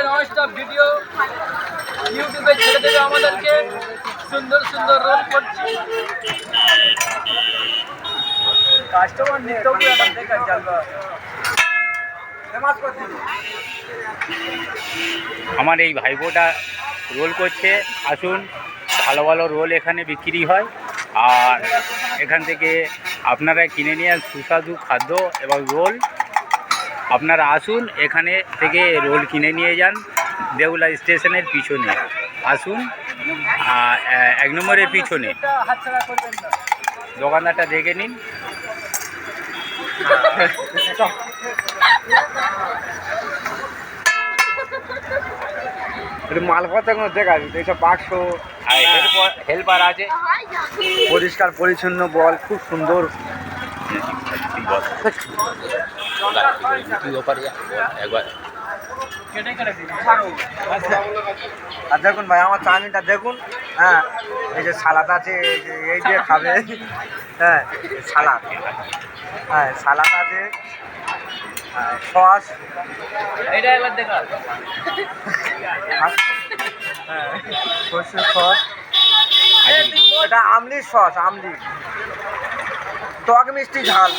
Nonstop video ইউটিউবে ছেড়ে দেবে আমাদেরকে। সুন্দর সুন্দর রোল করছি। কাস্টমার নিয়ে তো একটা দেখা যাবে। আমার এই ভাইবোটা রোল করছে। আসুন, ভালো ভালো রোল এখানে বিক্রি হয়। আর এখান থেকে আপনারা কিনে নিয়ে সুস্বাদু খাদ্য এবং রোল আপনারা আসুন, এখানে থেকে রোল কিনে নিয়ে যান। দেউলা স্টেশনের পিছনে আসুন, 1 নম্বরের পিছনে দোকানদারটা দেখে নিন। মালপত্র দেখা যাচ্ছে এইসব বাক্স, হেল্পার আছে, পরিষ্কার পরিচ্ছন্ন বল, খুব সুন্দর। আর দেখুন ভাই, আমার চাউমিনটা দেখুন। হ্যাঁ, এই যে সালাদ আছে, এই যে খাবে। হ্যাঁ, সালাদ, হ্যাঁ সালাদ আছে, সস, এটা একবার দেখা। হ্যাঁ সর্ষের সস, এটা আমলির সস, আমলি, টক মিষ্টি ঝাল।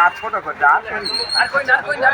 আর ছোট করে আর কই না